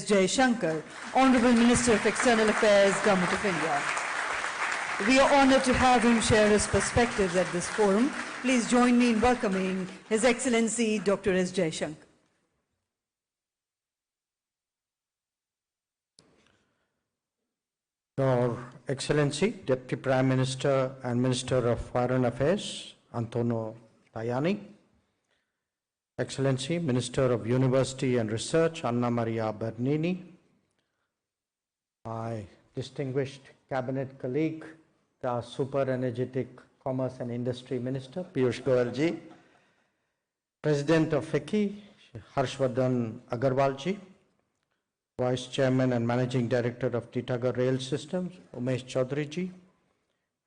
Jaishankar, Honorable Minister of External Affairs, Government of India. We are honored to have him share his perspectives at this forum. Please join me in welcoming His Excellency Dr. S. Jaishankar. Your Excellency, Deputy Prime Minister and Minister of Foreign Affairs, Antonio Tajani. Excellency, Minister of University and Research, Anna Maria Bernini. My distinguished cabinet colleague, the super energetic Commerce and Industry Minister, Piyush Goyal ji. President of FICCI, Harshvardhan Agarwal ji. Vice Chairman and Managing Director of Titagarh Rail Systems, Umesh Chaudhary ji.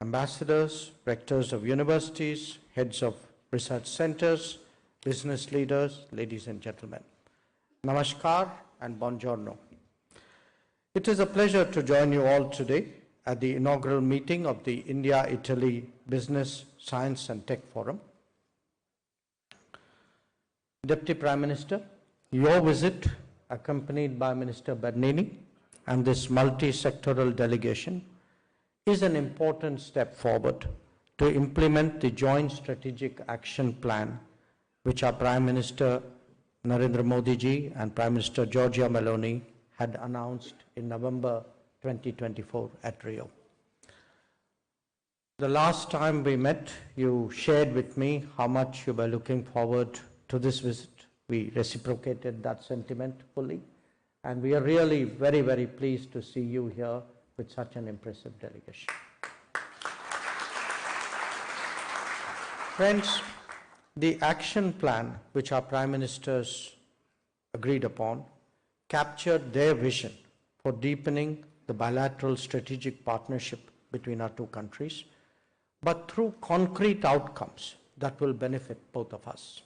Ambassadors, rectors of universities, heads of research centers, business leaders, ladies and gentlemen. Namaskar and buongiorno. It is a pleasure to join you all today at the inaugural meeting of the India-Italy Business, Science and Tech Forum. Deputy Prime Minister, your visit, accompanied by Minister Bernini and this multi-sectoral delegation, is an important step forward to implement the joint strategic action plan which our Prime Minister Narendra Modi ji and Prime Minister Giorgia Meloni had announced in November 2024 at Rio. The last time we met, you shared with me how much you were looking forward to this visit. We reciprocated that sentiment fully, and we are really very, very pleased to see you here with such an impressive delegation. Friends, the action plan which our Prime Ministers agreed upon captured their vision for deepening the bilateral strategic partnership between our two countries, but through concrete outcomes that will benefit both of us.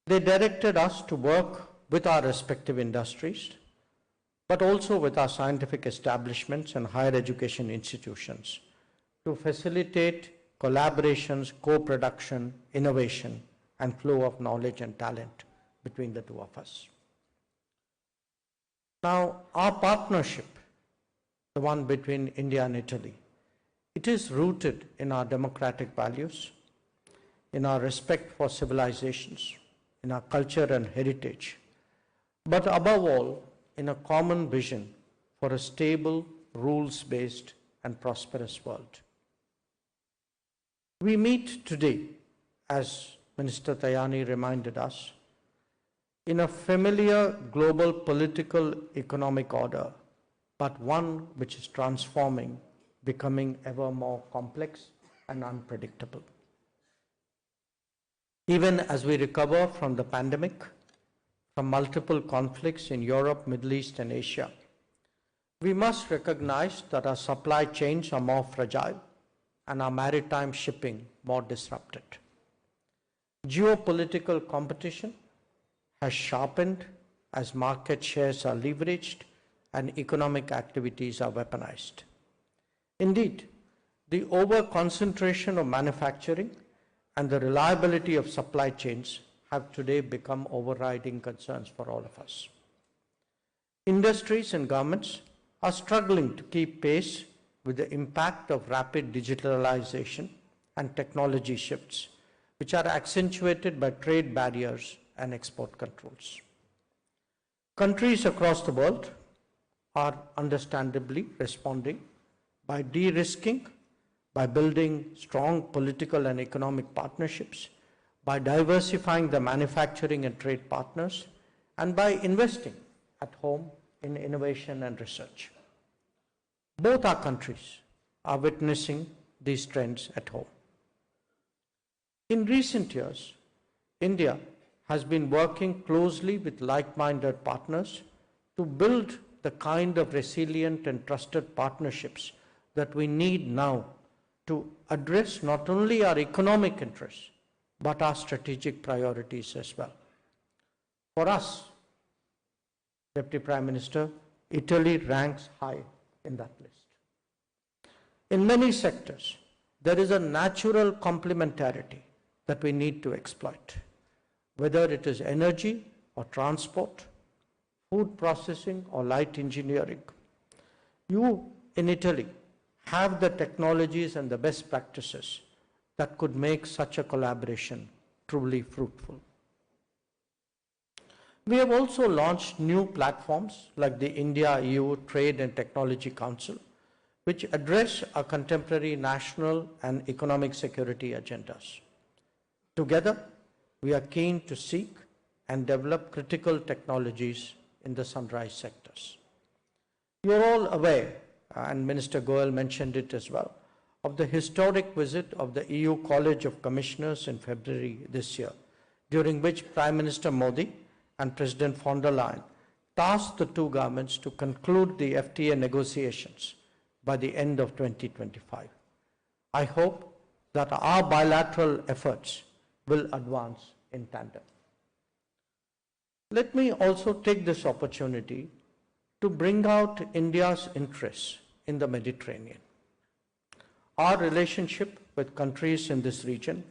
They directed us to work with our respective industries, but also with our scientific establishments and higher education institutions to facilitate collaborations, co-production, innovation, and flow of knowledge and talent between the two of us. Now, our partnership, the one between India and Italy, it is rooted in our democratic values, in our respect for civilizations, in our culture and heritage, but above all, in a common vision for a stable, rules-based, and prosperous world. We meet today, as Minister Tajani reminded us, in a familiar global political economic order, but one which is transforming, becoming ever more complex and unpredictable. Even as we recover from the pandemic, from multiple conflicts in Europe, Middle East, and Asia, we must recognize that our supply chains are more fragile and our maritime shipping more disrupted. Geopolitical competition has sharpened as market shares are leveraged and economic activities are weaponized. Indeed, the over-concentration of manufacturing and the reliability of supply chains have today become overriding concerns for all of us. Industries and governments are struggling to keep pace with the impact of rapid digitalization and technology shifts, which are accentuated by trade barriers and export controls. Countries across the world are understandably responding by de-risking, by building strong political and economic partnerships, by diversifying the manufacturing and trade partners, and by investing at home in innovation and research. Both our countries are witnessing these trends at home. In recent years, India has been working closely with like-minded partners to build the kind of resilient and trusted partnerships that we need now to address not only our economic interests, but our strategic priorities as well. For us, Deputy Prime Minister, Italy ranks high in that list. In many sectors, there is a natural complementarity that we need to exploit, whether it is energy or transport, food processing, or light engineering. You in Italy have the technologies and the best practices that could make such a collaboration truly fruitful. We have also launched new platforms like the India-EU Trade and Technology Council, which address our contemporary national and economic security agendas. Together, we are keen to seek and develop critical technologies in the sunrise sectors. You are all aware, and Minister Goel mentioned it as well, of the historic visit of the EU College of Commissioners in February this year, during which Prime Minister Modi and President von der Leyen tasked the two governments to conclude the FTA negotiations by the end of 2025. I hope that our bilateral efforts will advance in tandem. Let me also take this opportunity to bring out India's interests in the Mediterranean. Our relationship with countries in this region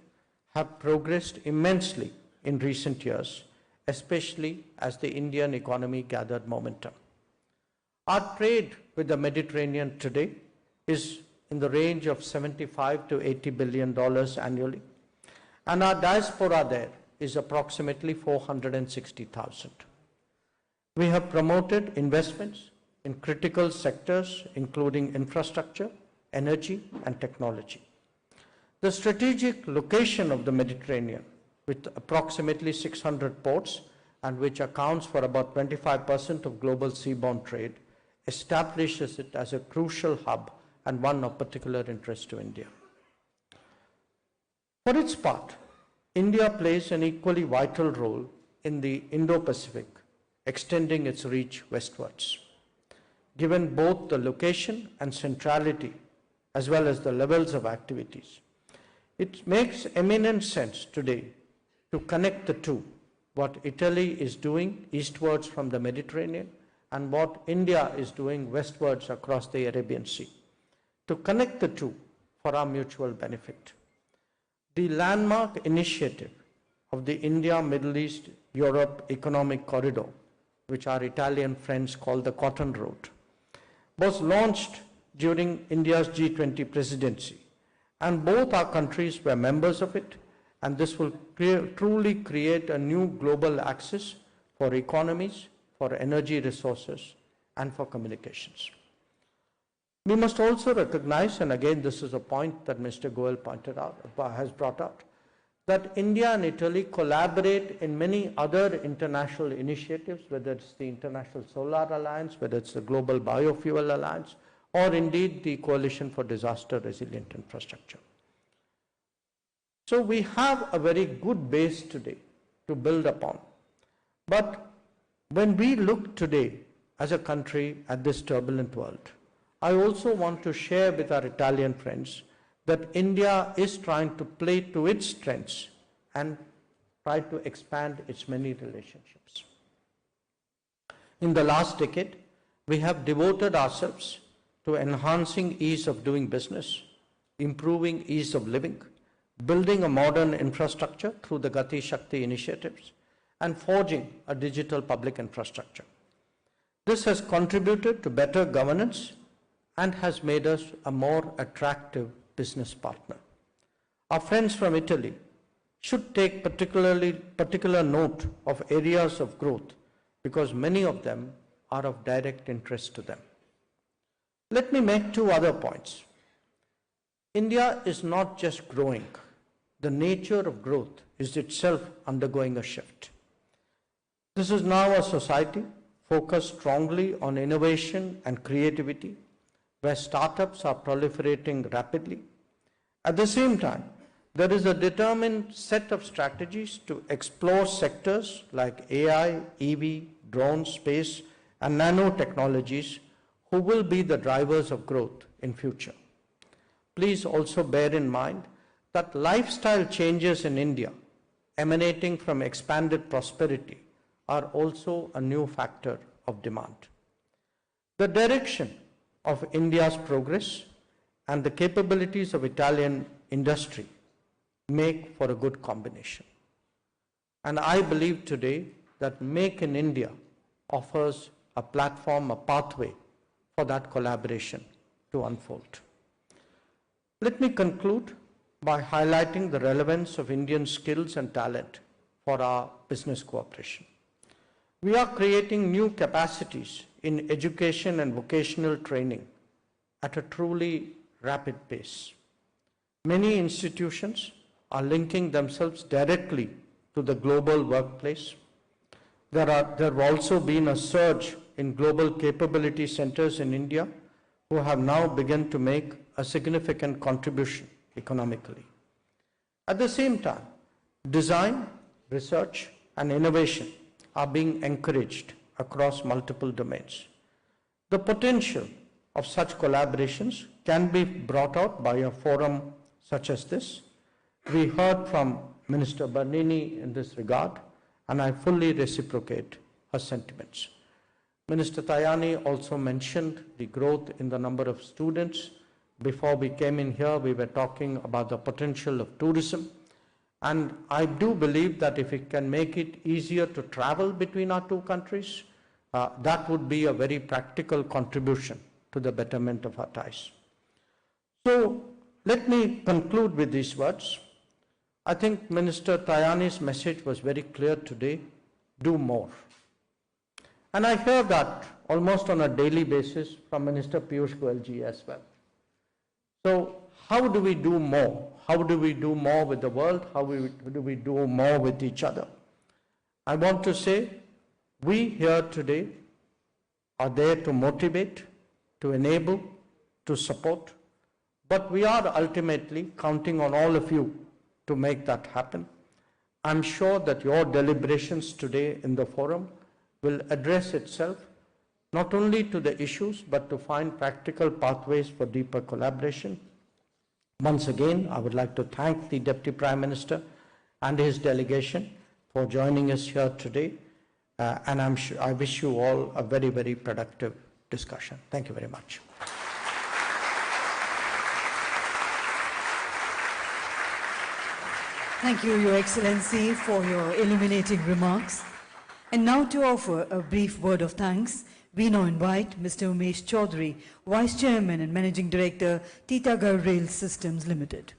have progressed immensely in recent years, especially as the Indian economy gathered momentum. Our trade with the Mediterranean today is in the range of $75 to $80 billion annually, and our diaspora there is approximately 460,000. We have promoted investments in critical sectors, including infrastructure, energy, and technology. The strategic location of the Mediterranean, with approximately 600 ports and which accounts for about 25% of global seaborne trade, establishes it as a crucial hub and one of particular interest to India. For its part, India plays an equally vital role in the Indo-Pacific, extending its reach westwards. Given both the location and centrality, as well as the levels of activities, it makes eminent sense today to connect the two, what Italy is doing eastwards from the Mediterranean and what India is doing westwards across the Arabian Sea, to connect the two for our mutual benefit. The landmark initiative of the India-Middle East-Europe Economic Corridor, which our Italian friends call the Cotton Road, was launched during India's G20 presidency, and both our countries were members of it, and this will truly create a new global axis for economies, for energy resources, and for communications. We must also recognize, and again this is a point that Mr. Goel has brought out, that India and Italy collaborate in many other international initiatives, whether it's the International Solar Alliance, whether it's the Global Biofuel Alliance, or indeed the Coalition for Disaster Resilient Infrastructure. So we have a very good base today to build upon. But when we look today as a country at this turbulent world, I also want to share with our Italian friends that India is trying to play to its strengths and try to expand its many relationships. In the last decade, we have devoted ourselves to enhancing ease of doing business, improving ease of living, building a modern infrastructure through the Gati Shakti initiatives, and forging a digital public infrastructure. This has contributed to better governance and has made us a more attractive business partner. Our friends from Italy should take particular note of areas of growth because many of them are of direct interest to them. Let me make two other points. India is not just growing. The nature of growth is itself undergoing a shift. This is now a society focused strongly on innovation and creativity, where startups are proliferating rapidly. At the same time, there is a determined set of strategies to explore sectors like AI, EV, drone, space, and nanotechnologies who will be the drivers of growth in future. Please also bear in mind that lifestyle changes in India emanating from expanded prosperity are also a new factor of demand. The direction of India's progress and the capabilities of Italian industry make for a good combination. And I believe today that Make in India offers a platform, a pathway for that collaboration to unfold. Let me conclude by highlighting the relevance of Indian skills and talent for our business cooperation. We are creating new capacities in education and vocational training at a truly rapid pace. Many institutions are linking themselves directly to the global workplace. There have also been a surge in global capability centers in India who have now begun to make a significant contribution economically. At the same time, design, research, and innovation are being encouraged across multiple domains. The potential of such collaborations can be brought out by a forum such as this. We heard from Minister Bernini in this regard, and I fully reciprocate her sentiments. Minister Tajani also mentioned the growth in the number of students. Before we came in here, we were talking about the potential of tourism. And I do believe that if we can make it easier to travel between our two countries, that would be a very practical contribution to the betterment of our ties. So let me conclude with these words. I think Minister Tajani's message was very clear today: do more. And I hear that almost on a daily basis from Minister Piyush Goyal as well. So how do we do more? How do we do more with the world? How do we do more with each other? I want to say we here today are there to motivate, to enable, to support, but we are ultimately counting on all of you to make that happen. I'm sure that your deliberations today in the forum will address itself not only to the issues, but to find practical pathways for deeper collaboration. Once again, I would like to thank the Deputy Prime Minister and his delegation for joining us here today. And I wish you all a very, very productive discussion. Thank you very much. Thank you, Your Excellency, for your illuminating remarks. And now to offer a brief word of thanks, we now invite Mr. Umesh Chaudhary, Vice Chairman and Managing Director, Titagarh Rail Systems Limited.